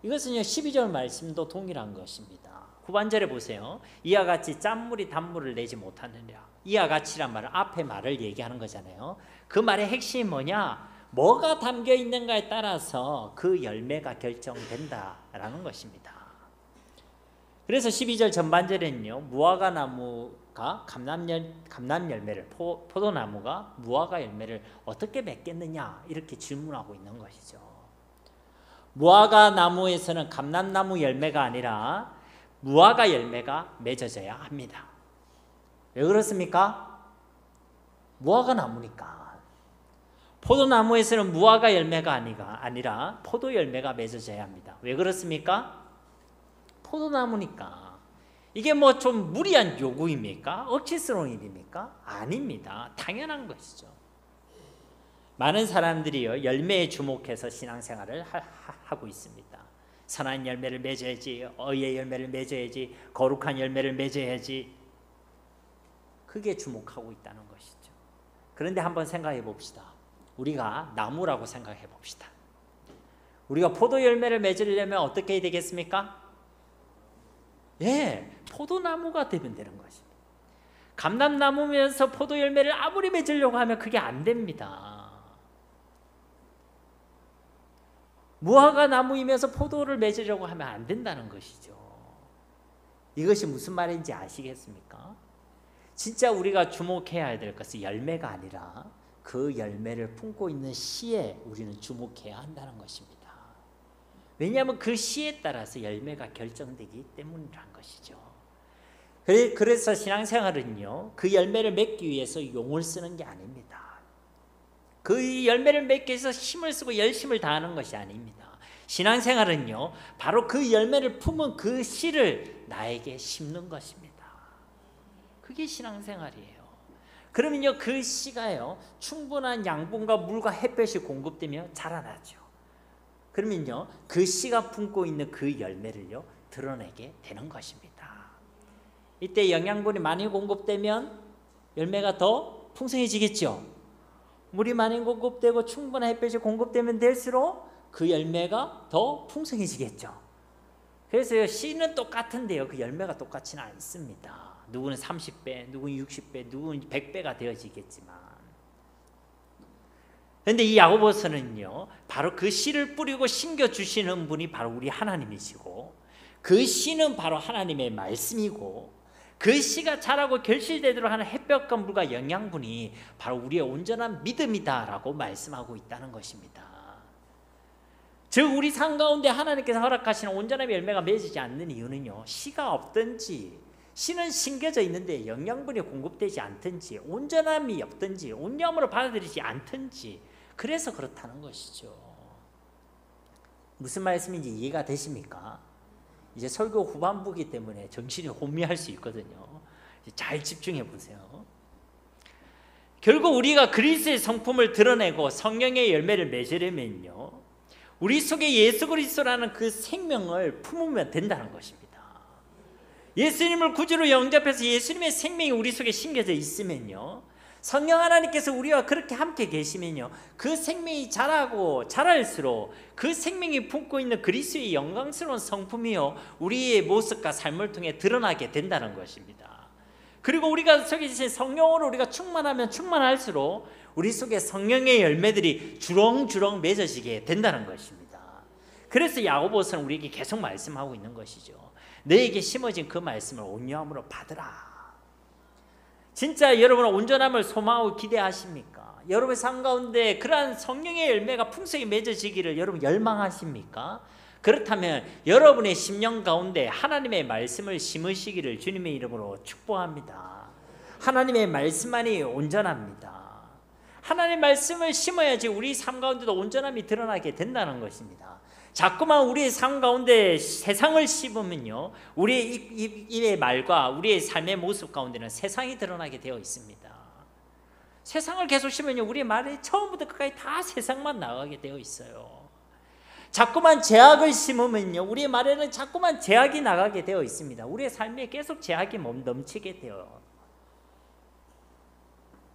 이것은요 12절 말씀도 동일한 것입니다. 후반절에 보세요. 이와 같이 짠물이 단물을 내지 못하느니라. 이와 같이란 말은 앞에 말을 얘기하는 거잖아요. 그 말의 핵심이 뭐냐? 뭐가 담겨 있는가에 따라서 그 열매가 결정된다라는 것입니다. 그래서 12절 전반절에는요 무화과 나무가 감람 열매를 포도나무가 무화과 열매를 어떻게 맺겠느냐 이렇게 질문하고 있는 것이죠. 무화과 나무에서는 감람나무 열매가 아니라 무화과 열매가 맺어져야 합니다. 왜 그렇습니까? 무화과 나무니까. 포도나무에서는 무화과 열매가 아니라 포도 열매가 맺어져야 합니다. 왜 그렇습니까? 포도나무니까. 이게 뭐 좀 무리한 요구입니까? 억지스러운 일입니까? 아닙니다. 당연한 것이죠. 많은 사람들이요 열매에 주목해서 신앙생활을 하고 있습니다. 선한 열매를 맺어야지, 의의 열매를 맺어야지, 거룩한 열매를 맺어야지. 그게 주목하고 있다는 것이죠. 그런데 한번 생각해 봅시다. 우리가 나무라고 생각해 봅시다. 우리가 포도 열매를 맺으려면 어떻게 해야 되겠습니까? 예, 포도나무가 되면 되는 것입니다. 감람나무면서 포도 열매를 아무리 맺으려고 하면 그게 안 됩니다. 무화과 나무이면서 포도를 맺으려고 하면 안 된다는 것이죠. 이것이 무슨 말인지 아시겠습니까? 진짜 우리가 주목해야 될 것은 열매가 아니라 그 열매를 품고 있는 씨에 우리는 주목해야 한다는 것입니다. 왜냐하면 그 씨에 따라서 열매가 결정되기 때문이란 것이죠. 그래서 신앙생활은요 그 열매를 맺기 위해서 용을 쓰는 게 아닙니다. 그 열매를 맺기 위해서 힘을 쓰고 열심을 다하는 것이 아닙니다. 신앙생활은요 바로 그 열매를 품은 그 씨를 나에게 심는 것입니다. 그게 신앙생활이에요. 그러면요 그 씨가요 충분한 양분과 물과 햇볕이 공급되며 자라나죠. 그러면요 그 씨가 품고 있는 그 열매를요 드러내게 되는 것입니다. 이때 영양분이 많이 공급되면 열매가 더 풍성해지겠죠. 물이 많이 공급되고 충분한 햇볕이 공급되면 될수록 그 열매가 더 풍성해지겠죠. 그래서 씨는 똑같은데요 그 열매가 똑같지는 않습니다. 누구는 30배, 누구는 60배, 누구는 100배가 되어지겠지만, 그런데 이 야고보서는요 바로 그 씨를 뿌리고 심겨주시는 분이 바로 우리 하나님이시고, 그 씨는 바로 하나님의 말씀이고, 그 씨가 자라고 결실되도록 하는 햇볕과 물과 영양분이 바로 우리의 온전한 믿음이다라고 말씀하고 있다는 것입니다. 즉 우리 삶 가운데 하나님께서 허락하시는 온전한 열매가 맺어지지 않는 이유는요 씨가 없든지, 씨는 심겨져 있는데 영양분이 공급되지 않든지, 온전함이 없든지, 온유함으로 받아들이지 않든지, 그래서 그렇다는 것이죠. 무슨 말씀인지 이해가 되십니까? 이제 설교 후반부이기 때문에 정신이 혼미할 수 있거든요. 잘 집중해 보세요. 결국 우리가 그리스도의 성품을 드러내고 성령의 열매를 맺으려면요 우리 속에 예수 그리스도라는 그 생명을 품으면 된다는 것입니다. 예수님을 구주로 영접해서 예수님의 생명이 우리 속에 심겨져 있으면요 성령 하나님께서 우리와 그렇게 함께 계시면요 그 생명이 자랄수록 그 생명이 품고 있는 그리스도의 영광스러운 성품이요 우리의 모습과 삶을 통해 드러나게 된다는 것입니다. 그리고 우리가 속에 계신 성령으로 우리가 충만하면 충만할수록 우리 속에 성령의 열매들이 주렁주렁 맺어지게 된다는 것입니다. 그래서 야고보서는 우리에게 계속 말씀하고 있는 것이죠. 너에게 심어진 그 말씀을 온유함으로 받으라. 진짜 여러분은 온전함을 소망하고 기대하십니까? 여러분의 삶 가운데 그러한 성령의 열매가 풍성히 맺어지기를 여러분 열망하십니까? 그렇다면 여러분의 심령 가운데 하나님의 말씀을 심으시기를 주님의 이름으로 축복합니다. 하나님의 말씀만이 온전합니다. 하나님의 말씀을 심어야지 우리 삶 가운데도 온전함이 드러나게 된다는 것입니다. 자꾸만 우리의 삶 가운데 세상을 씹으면요, 우리의 입의 말과 우리의 삶의 모습 가운데는 세상이 드러나게 되어 있습니다. 세상을 계속 씹으면요, 우리의 말이 처음부터 끝까지 다 세상만 나가게 되어 있어요. 자꾸만 제약을 심으면요, 우리의 말에는 자꾸만 제약이 나가게 되어 있습니다. 우리의 삶에 계속 제약이 넘치게 돼요.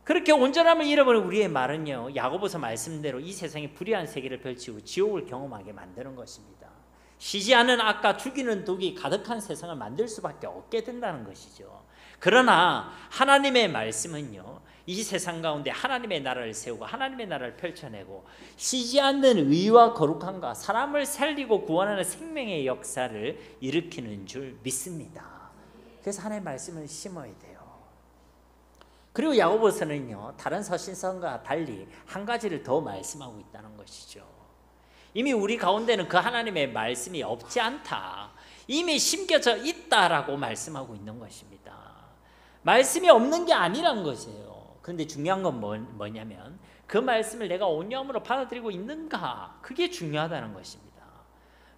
그렇게 온전함을 잃어버린 우리의 말은요, 야고보서 말씀대로 이 세상에 불의한 세계를 펼치고 지옥을 경험하게 만드는 것입니다. 쉬지 않는 악과 죽이는 독이 가득한 세상을 만들 수밖에 없게 된다는 것이죠. 그러나 하나님의 말씀은요, 이 세상 가운데 하나님의 나라를 세우고 하나님의 나라를 펼쳐내고 쉬지 않는 의와 거룩함과 사람을 살리고 구원하는 생명의 역사를 일으키는 줄 믿습니다. 그래서 하나님의 말씀을 심어야 돼요. 그리고 야고보서는요, 다른 서신서와 달리 한 가지를 더 말씀하고 있다는 것이죠. 이미 우리 가운데는 그 하나님의 말씀이 없지 않다, 이미 심겨져 있다라고 말씀하고 있는 것입니다. 말씀이 없는 게 아니란 것이에요. 그런데 중요한 건 뭐냐면 그 말씀을 내가 온유함으로 받아들이고 있는가, 그게 중요하다는 것입니다.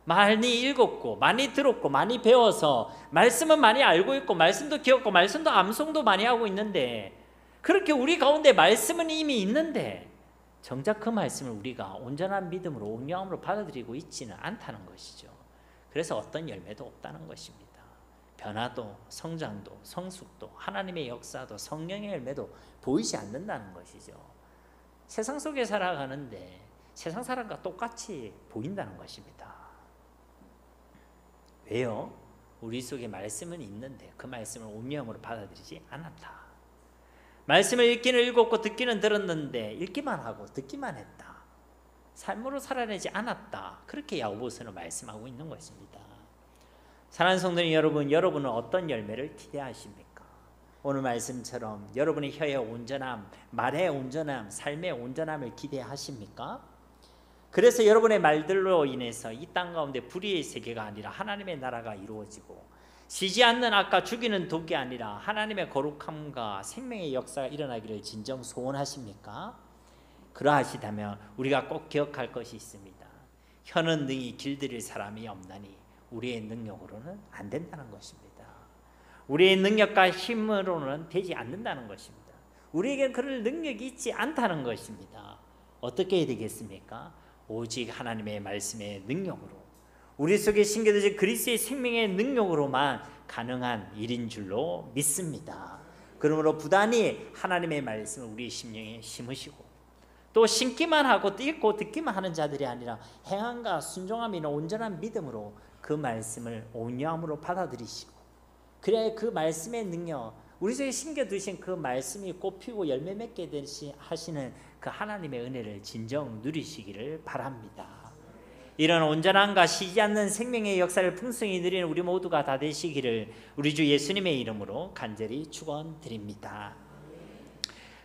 많이 읽었고 많이 들었고 많이 배워서 말씀은 많이 알고 있고 말씀도 기억고 말씀도 암송도 많이 하고 있는데, 그렇게 우리 가운데 말씀은 이미 있는데 정작 그 말씀을 우리가 온전한 믿음으로 온유함으로 받아들이고 있지는 않다는 것이죠. 그래서 어떤 열매도 없다는 것입니다. 변화도 성장도 성숙도 하나님의 역사도 성령의 열매도 보이지 않는다는 것이죠. 세상 속에 살아가는데 세상 사람과 똑같이 보인다는 것입니다. 왜요? 우리 속에 말씀은 있는데 그 말씀을 온유함으로 받아들이지 않았다. 말씀을 읽기는 읽었고 듣기는 들었는데 읽기만 하고 듣기만 했다. 삶으로 살아내지 않았다. 그렇게 야고보서는 말씀하고 있는 것입니다. 사랑하는 성도님 여러분, 여러분은 어떤 열매를 기대하십니까? 오늘 말씀처럼 여러분의 혀의 온전함, 말의 온전함, 삶의 온전함을 기대하십니까? 그래서 여러분의 말들로 인해서 이 땅 가운데 불의의 세계가 아니라 하나님의 나라가 이루어지고 쉬지 않는 악과 죽이는 독이 아니라 하나님의 거룩함과 생명의 역사가 일어나기를 진정 소원하십니까? 그러하시다면 우리가 꼭 기억할 것이 있습니다. 혀는 능히 길들일 사람이 없나니 우리의 능력으로는 안 된다는 것입니다. 우리의 능력과 힘으로는 되지 않는다는 것입니다. 우리에게 그럴 능력이 있지 않다는 것입니다. 어떻게 해야 되겠습니까? 오직 하나님의 말씀의 능력으로, 우리 속에 심겨진 그리스도의 생명의 능력으로만 가능한 일인 줄로 믿습니다. 그러므로 부단히 하나님의 말씀을 우리 심령에 심으시고, 또 심기만 하고 읽고 듣기만 하는 자들이 아니라 행함과 순종함이나 온전한 믿음으로 그 말씀을 온유함으로 받아들이시고, 그래야 그 말씀의 능력, 우리 속에 심겨두신 그 말씀이 꽃피고 열매 맺게 하시는 그 하나님의 은혜를 진정 누리시기를 바랍니다. 이런 온전함과 쉬지 않는 생명의 역사를 풍성히 누리는 우리 모두가 다 되시기를 우리 주 예수님의 이름으로 간절히 축원드립니다.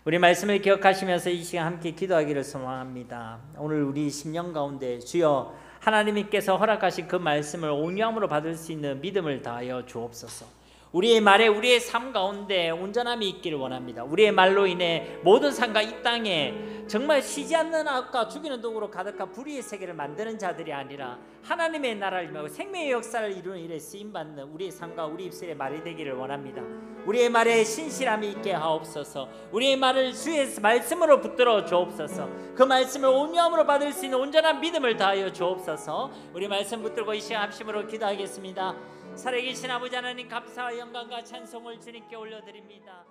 우리 말씀을 기억하시면서 이 시간 함께 기도하기를 소망합니다. 오늘 우리 심령 가운데 주여 하나님께서 허락하신 그 말씀을 온유함으로 받을 수 있는 믿음을 다하여 주옵소서. 우리의 말에 우리의 삶 가운데 온전함이 있기를 원합니다. 우리의 말로 인해 모든 삶과 이 땅에 정말 쉬지 않는 악과 죽이는 독으로 가득한 불의의 세계를 만드는 자들이 아니라 하나님의 나라를 임하고 생명의 역사를 이루는 일에 쓰임받는 우리의 삶과 우리 입술의 말이 되기를 원합니다. 우리의 말에 신실함이 있게 하옵소서. 우리의 말을 주의 말씀으로 붙들어 주옵소서. 그 말씀을 온유함으로 받을 수 있는 온전한 믿음을 다하여 주옵소서. 우리 말씀 붙들고 이 시간 합심으로 기도하겠습니다. 살아계신 아버지 하나님, 감사와 영광과 찬송을 주님께 올려드립니다.